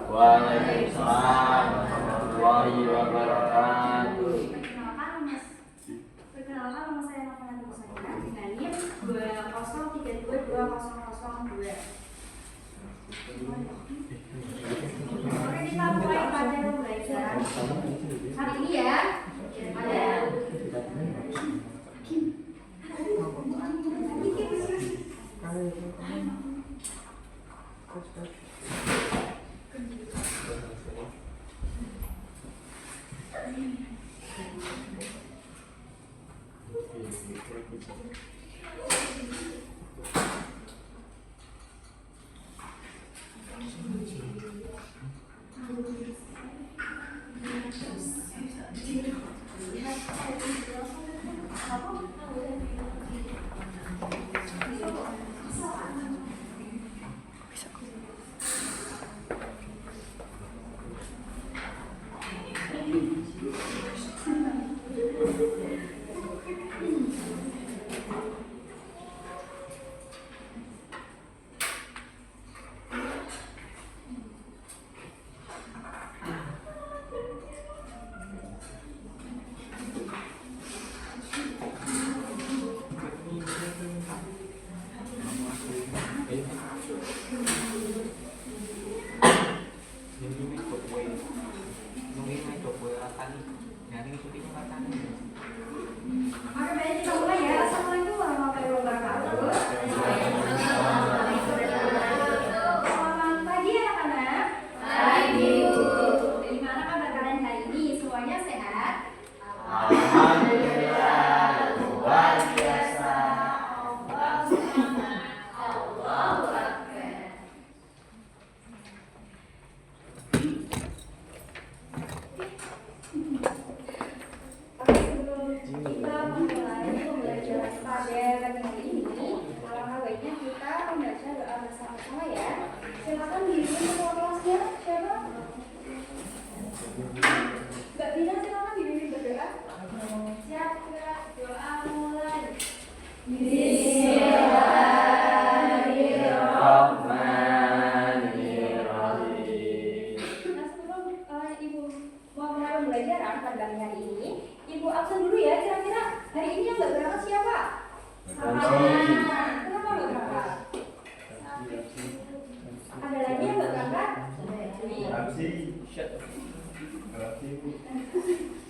Waalaikumsalam warahmatullahi wabarakatuh. Perkenalkan nama saya Nafana Nusantara dengan NIM 203220002. Oke, kita mulai pada pembelajaran hari ini ya. Ada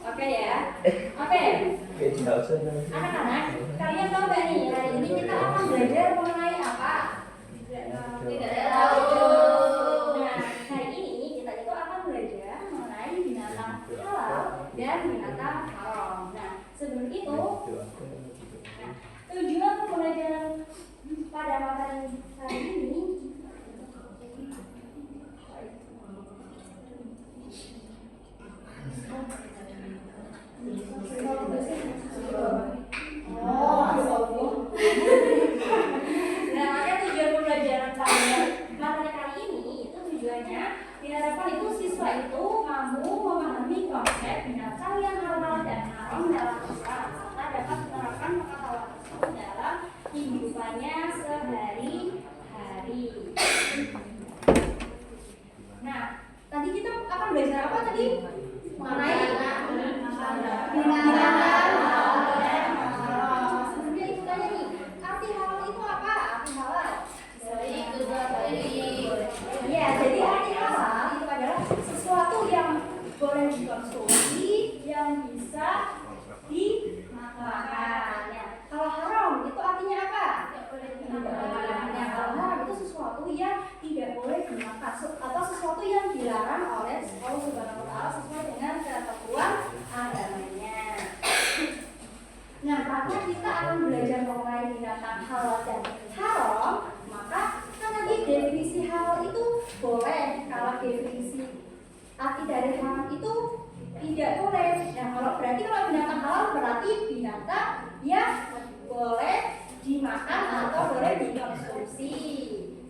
oke ya. Oke. Anak-anak, kalian tahu nggak nih hari ini kita akan belajar mengenai apa? Tidak tahu. Nah, hari ini kita itu akan belajar mengenai binatang halal dan binatang haram. Nah, sebelum itu, tujuan pembelajaran pada materi hari ini diharapkan itu siswa itu mampu memahami konsep binatang yang halal dan haram dalam Islam serta dapat menerapkan pengetahuan tersebut dalam kehidupannya sehari-hari. Nah, tadi kita akan belajar apa tadi? Mengenai binatang halal dan haram. Sebelumnya ibu tanya nih, arti halal itu apa? Arti halal? Ya, jadi arti halal itu adalah sesuatu yang boleh dikonsumsi, yang bisa dimakan. Ya. Kalau haram itu artinya apa? Ya, kalau haram itu sesuatu yang tidak boleh dimakan atau sesuatu yang dilarang oleh Allah Subhanahu wa Ta'ala sesuai dengan ketentuan agamanya. Nah, karena kita akan belajar mengenai binatang halal dan haram, maka kan tadi definisi halal itu boleh, kalau definisi arti dari haram itu tidak boleh. Nah, kalau binatang halal berarti binatang yang boleh dimakan atau boleh dikonsumsi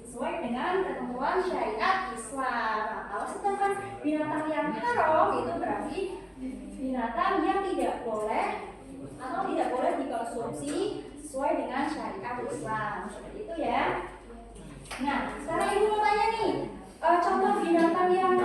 sesuai dengan ketentuan syariat Islam. Nah, kalau sedangkan binatang yang haram itu berarti binatang yang tidak boleh atau tidak boleh dikonsumsi sesuai dengan syariat Islam. Seperti itu ya. Nah, sekarang ibu mau tanya nih, contoh binatang yang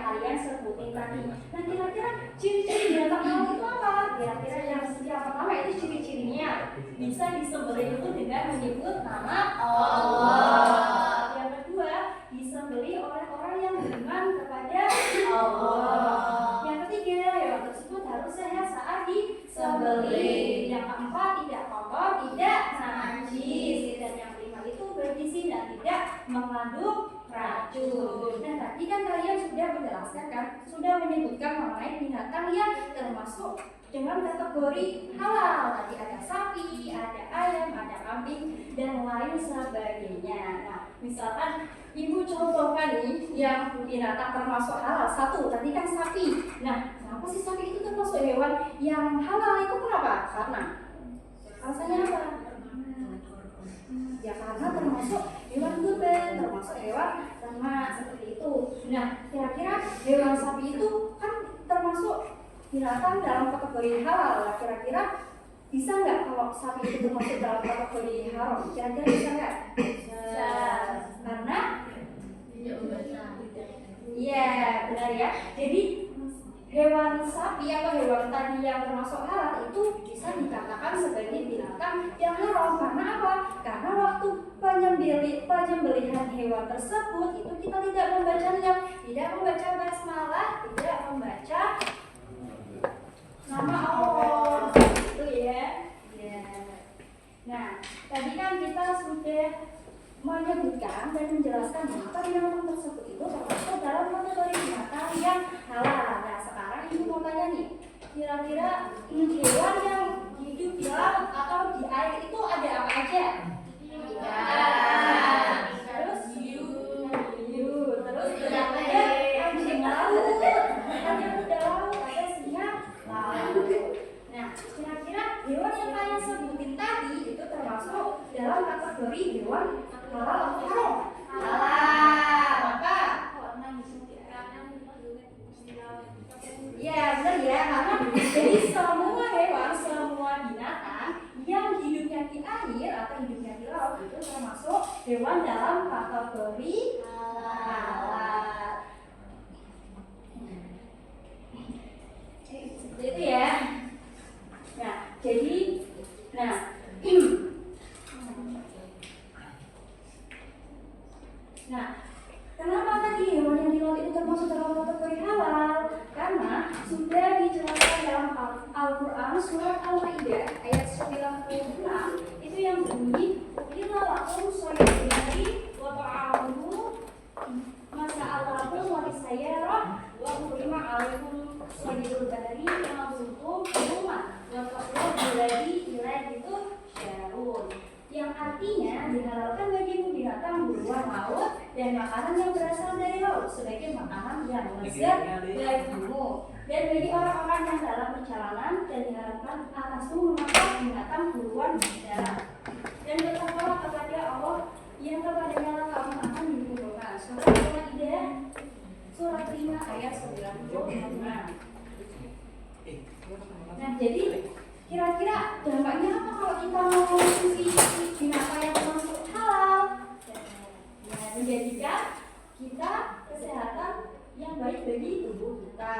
yang kalian sebutin tadi. Nah, kira-kira ciri-ciri binatang halal itu apa? Kira-kira yang pertama itu ciri-cirinya bisa disembelih itu dengan menyebut nama Allah. Yang kedua, disembelih oleh orang yang beriman kepada Allah. Yang ketiga, hewan tersebut harus sehat saat disembelih. Yang keempat, tidak kotor, tidak najis. Dan yang kelima itu bergizi dan tidak mengandung racun. Nah, tadi kan kalian sudah menjelaskan kan, sudah menyebutkan mengenai binatang yang termasuk dengan kategori halal. Tadi ada sapi, ada ayam, ada kambing, dan lain sebagainya. Nah, misalkan Ibu contohkan nih yang binatang termasuk halal. Satu, tadi kan sapi. Nah, kenapa sih sapi itu termasuk hewan yang halal itu kenapa? Karena alasannya apa? Ya karena termasuk hewan kurban, termasuk hewan ternak seperti itu. Nah, kira-kira hewan sapi itu kan termasuk binatang dalam kategori halal. Nah, kira-kira bisa nggak kalau sapi itu termasuk dalam kategori haram? Kira-kira bisa nggak? Bisa. Karena iya, benar ya. Jadi hewan sapi atau hewan tadi yang termasuk halal itu bisa dikatakan sebagai binatang yang haram. Karena apa? Karena waktu penyembelihan hewan tersebut itu kita tidak membacanya, tidak membaca basmalah, tidak membaca nama Allah, itu ya. Nah, tadi kan kita sudah menyebutkan dan menjelaskan mengapa binatang tersebut itu termasuk dalam kategori binatang yang halal. Nah, sekarang Ibu mau tanya nih, kira-kira hewan yang hidup di laut atau di air itu ada apa aja? Terus hiu, terus ada anjing laut, ada kuda laut, ada singa laut. Nah, kira-kira hewan yang kalian sebutin tadi itu termasuk dalam kategori hewan halal atau haram? Halal. Apa? Ya, benar ya. Karena jadi semua hewan, semua binatang yang hidupnya di air atau hidupnya di laut itu termasuk hewan dalam kategori halal. Seperti itu ya. Nah, jadi, kenapa tadi hewan yang di laut itu termasuk dalam kategori halal? Karena sudah dijelaskan dalam Al-Quran surat Al-Maidah ayat 96 itu yang berbunyi Ila lakum soyadari wa ta'amuhu masa'alakum wa isayarah wa kurima alaikum soyadul bahari yang berhukum rumah wa ta'amuhu lagi ilaih itu syarun, yang artinya dihalalkan bagimu binatang beruang laut dan makanan yang berasal dari laut sebagai makanan yang lezat bagimu, dan bagi orang-orang yang dalam perjalanan dan diharapkan atasmu memakan binatang buruan di darat, dan bertakwalah kepada Allah yang kepadanya lah kamu akan dikumpulkan. Surat Al-Maidah surat 5 ayat 96. Nah, jadi kira-kira dampaknya apa kalau kita mengonsumsi binatang yang termasuk halal? Ya, menjadikan kita kesehatan yang baik bagi tubuh kita.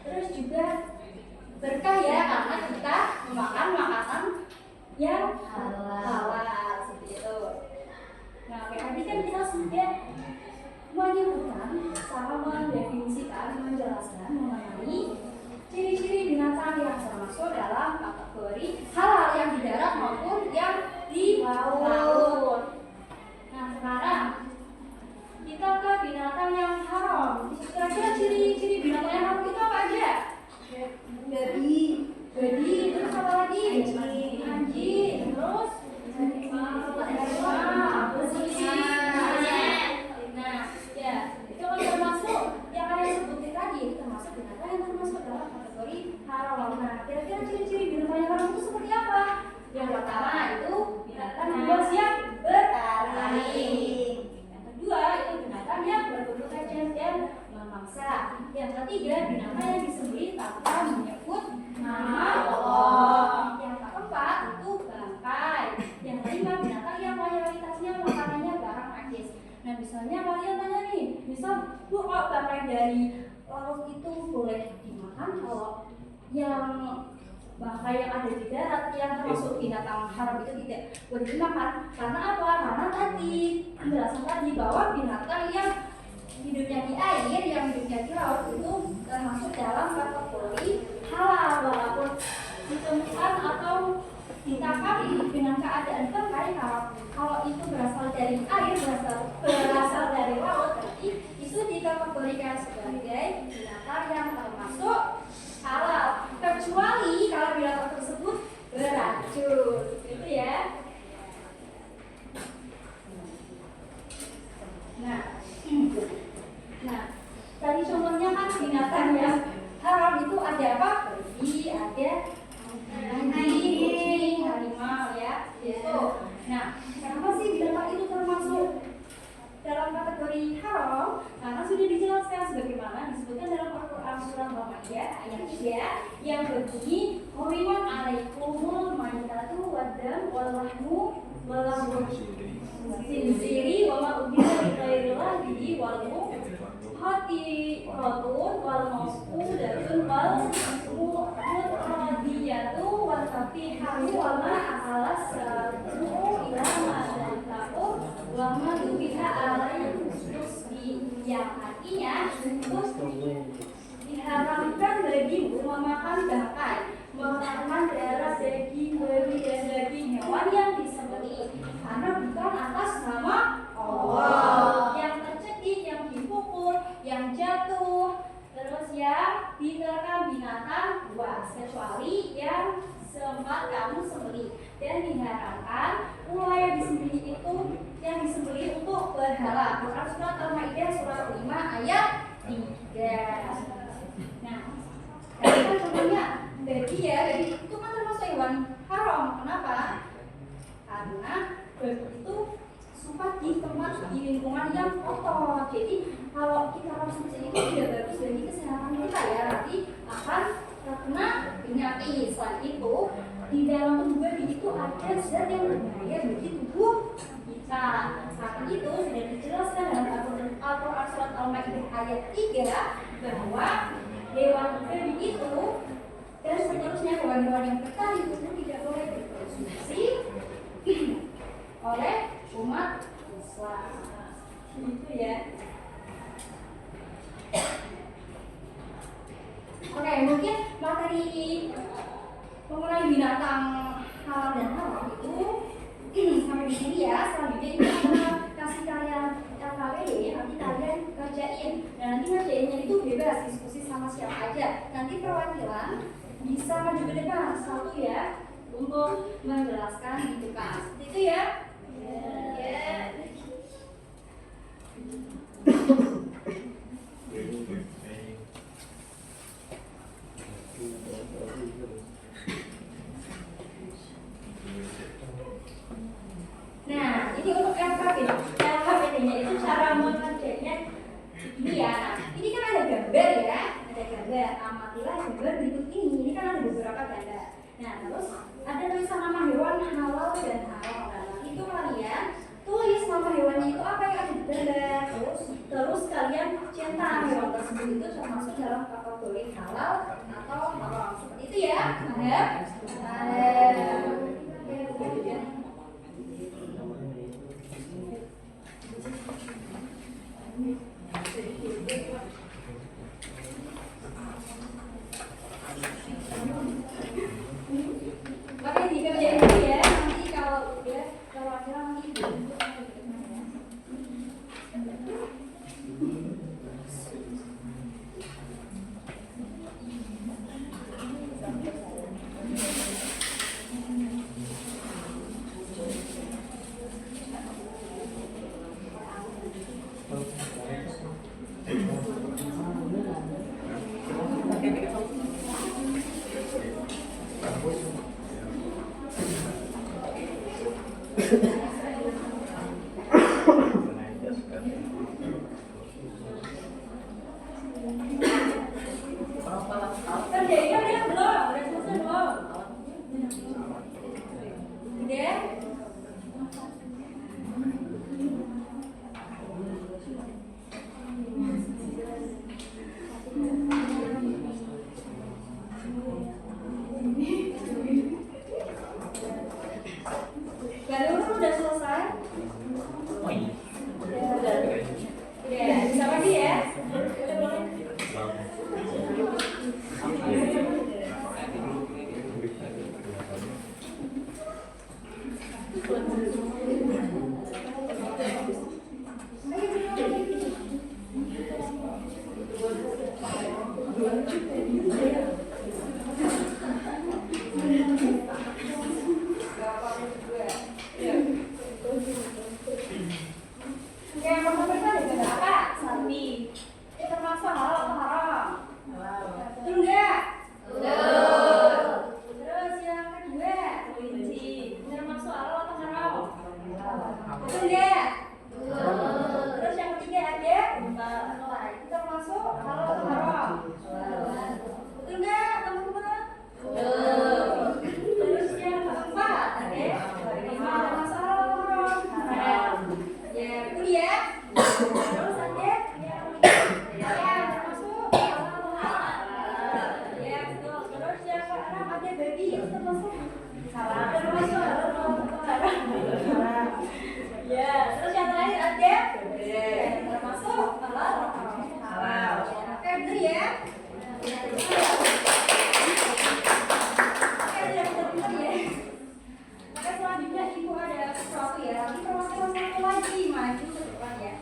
Terus juga berkah ya karena kita memakan makanan yang halal seperti itu. Nah, tadi kan kita sudah menyebutkan sama mendefinisikan, menjelaskan mengenai ciri-ciri binatang yang termasuk dalam kategori halal yang di darat maupun yang di laut. Nah, sekarang kita ke binatang yang haram. Kira-kira ciri-ciri binatang yang haram itu apa aja? Babi, terus apa lagi? Anjing, terus nah, ya, itu kan termasuk yang kalian sebutin tadi, termasuk binatang yang termasuk dalam kategori haram. Nah, kira-kira ciri-ciri binatang yang haram itu seperti apa? Yang pertama itu binatang buas yang bertaring. Yang kedua itu binatang yang berbulu tajam dan memangsa. Yang ketiga binatang yang disembelih tanpa menyebut nama Allah. Yang keempat itu bangkai. Yang kelima binatang yang mayoritasnya makanannya barang najis. Nah, misalnya kalian tanya nih, misal Bu kok bangkai dari laut itu boleh dimakan. Kalau yang bangkai yang ada di darat yang termasuk binatang haram itu tidak boleh dimakan. Karena apa? Karena tadi penjelasan tadi bahwa binatang yang hidupnya di air, yang hidupnya di laut itu termasuk dalam kategori halal, walaupun ditemukan atau ditangkap dengan keadaan bangkai. Kalau itu berasal dari air, berasal dari laut, berarti itu dikategorikan sebagai binatang yang termasuk halal, kecuali kalau binatang tersebut beracun, gitu ya. Nah, tadi contohnya kan binatang yang haram itu ada apa? Babi, ada anjing, kucing, harimau ya. Gitu. Nah, kenapa sih binatang itu termasuk dalam kategori haram? Karena sudah dijelaskan sebagaimana disebutkan dalam Al-Quran surah Al-Maidah ayat 3 yang berbunyi hurimat alaikumul maitatu waddam walahmu walahmu khinziri wa ma ubila li ghairillahi wal hati rotun wal mauqudatun wal muqadiyatu wal safiharu wa ma alas sabu ila ma dzakaru wa ma dubiha alaihi yang artinya terus diharamkan bagimu memakan bangkai, memakan darah daging babi dan daging hewan yang disembelih karena bukan atas nama Allah, yang tercekik, yang dipukul, yang jatuh, terus yang diterkam binatang buas, kecuali yang sempat kamu sembelih. Dan diharamkan ular yang disembelih itu yang disembelih untuk berhala. Quran surat Al-Maidah surat 5 ayat 3. Nah, tadi kan contohnya babi ya, babi itu kan termasuk hewan haram. Kenapa? Karena babi itu suka di tempat di lingkungan yang kotor. Jadi kalau kita konsumsi itu tidak bagus bagi kesehatan kita ya, nanti akan terkena penyakit. Selain itu, di dalam tubuh babi itu ada zat yang berbahaya bagi tubuh kita. Karena itu sudah dijelaskan dalam Al-Quran surat Al-Maidah ayat 3 bahwa hewan babi itu dan seterusnya hewan-hewan yang bertani itu tidak boleh dikonsumsi oleh umat Islam. Itu ya. Oke, mungkin materi mengenai binatang halal dan haram itu sampai di sini ya. Selanjutnya ini kita kasih kalian LKPD, nanti kalian kerjain. Dan nanti ngerjainnya itu bebas, diskusi sama siapa aja. Nanti perwakilan bisa maju ke depan satu ya untuk menjelaskan di depan. Itu ya. Nah, ini untuk LKPD-nya itu cara mengerjainnya ini ya. Nah, ini kan ada gambar ya, ada gambar. Amatilah gambar berikut ini. Ini kan ada beberapa gambar. Nah, terus ada tulisan nama hewan halal dan haram. Nah, itu kalian tulis nama hewannya itu apa yang ada di gambar. Terus kalian centang hewan tersebut itu termasuk dalam kategori halal atau haram. Seperti itu ya. Pakai dikerjain dulu ya. Nanti kalau udah perwakilan nanti Yang pertama dengan apa? Sapi. Itu termasuk halal atau haram? Betul nggak? Betul. Terus yang kedua, kelinci. Termasuk halal atau haram? Betul nggak? Betul. Terus yang ketiga ada unta. Itu termasuk halal atau haram? Betul nggak, teman-teman? Betul. Terus yang keempat ada termasuk halal atau haram? Haram. Ya, betul ya. Terus ada yang termasuk halal. Ya, betul. Terus yang keenam ada babi, itu termasuk halal. Termasuk halal atau haram? Ya, terus yang terakhir ada termasuk halal atau halal. Oke, betul ya. Oke, sudah betul ya. Oke, selanjutnya ibu ada sesuatu ya. Nanti perwakilan satu lagi maju ke depan ya.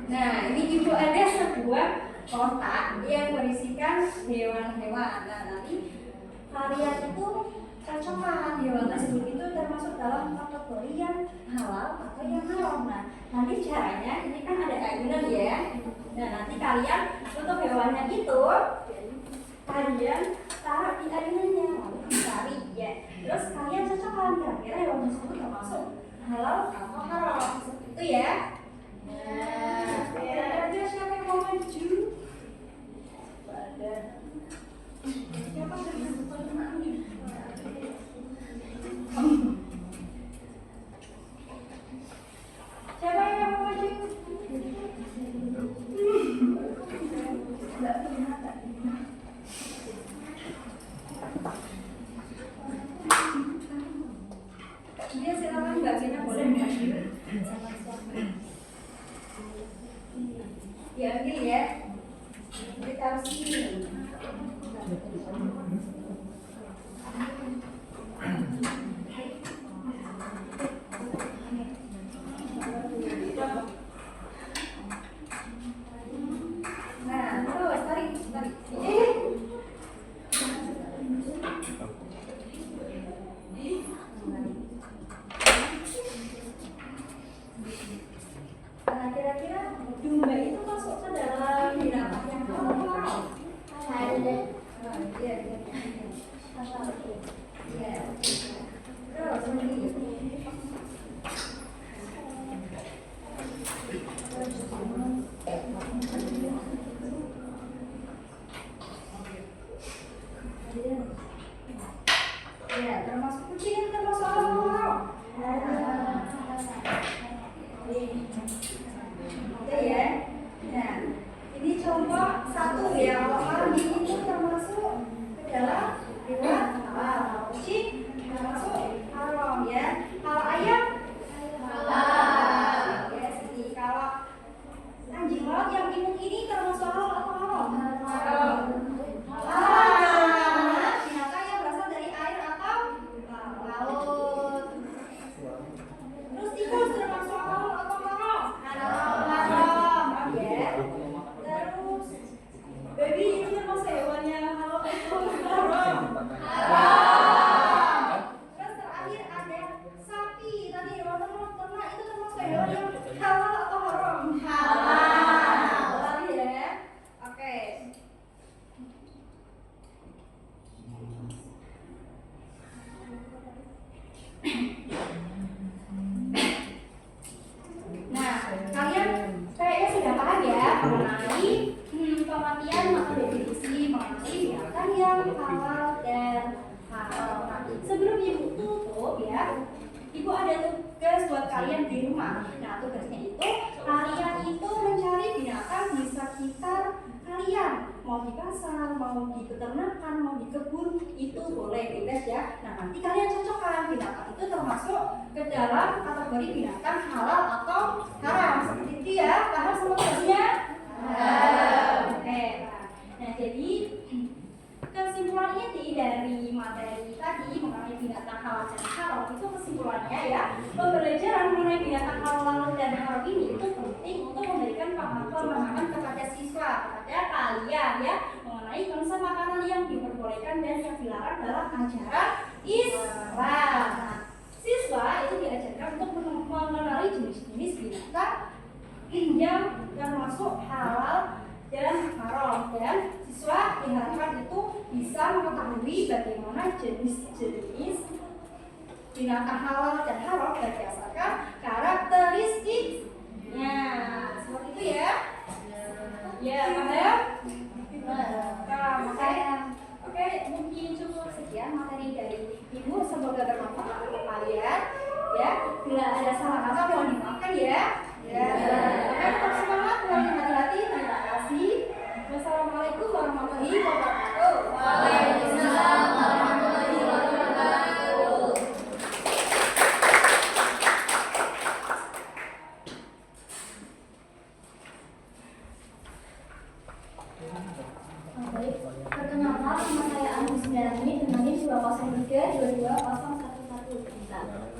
Nah, ini ibu ada sebuah kotak yang berisikan hewan-hewan. Nah, nanti kalian itu cocokkan hewan tersebut itu termasuk dalam kategori yang halal atau yang haram. Nah, nanti caranya ini kan ada ayunan ya. Nah, nanti kalian untuk hewannya itu kalian taruh di ayunannya lalu dicari ya. Terus kalian cocokkan kira-kira hewan tersebut termasuk halal atau haram. Seperti itu ya. Nah, kira-kira siapa yang mau maju? Pada siapa yang mau maju? Siapa yang mau maju? Dia silakan Mbak Gina boleh maju. Diambil ya. Ditaruh sini. Nah, terus tarik. Nah, kira-kira domba itu masuk ke dalam binatang yang halal. Ada. Iya. Iya. Terus ini. Ya, termasuk kucing, termasuk halal. Oke ya. Nah, ini contoh satu ya. Kalau kambing itu termasuk ke dalam hewan halal. Kucing termasuk haram ya. Kalau ayam halal. Ya, sini. Kalau anjing laut yang imut ini termasuk halal atau haram? Haram. Halal. Binatang yang berasal dari air atau dan halal. Nah, sebelum Ibu tutup ya, Ibu ada tugas buat kalian di rumah. Nah, tugasnya itu kalian itu mencari binatang di sekitar kalian. Mau di pasar, mau di peternakan, mau di kebun, itu boleh bebas ya. Nah, nanti kalian cocokkan binatang itu termasuk ke dalam kategori binatang halal atau haram. Seperti itu ya, paham semua tugasnya? Oke. Nah, jadi kesimpulan inti dari materi tadi mengenai binatang halal dan haram itu kesimpulannya ya, pembelajaran mengenai binatang halal dan haram ini itu penting untuk memberikan pemahaman kepada siswa, kepada kalian ya, mengenai konsep makanan yang diperbolehkan dan yang dilarang dalam ajaran Islam. Nah, siswa itu diajarkan untuk mengenali jenis-jenis binatang yang termasuk halal dan haram, dan siswa diharapkan itu bisa mengetahui bagaimana jenis-jenis binatang halal dan haram berdasarkan karakteristiknya. Seperti itu ya. Ya, paham? Oke, mungkin cukup sekian materi dari Ibu. Semoga bermanfaat untuk kalian. Ya, bila ada salah kata mohon dimaafkan ya. Ya. Oke, tetap semangat, hati-hati. Terima kasih. Wassalamualaikum warahmatullahi wabarakatuh. Waalaikumsalam warahmatullahi wabarakatuh. Baik, perkenalkan nama saya Agus Sundarani dengan NIM 203 22 011.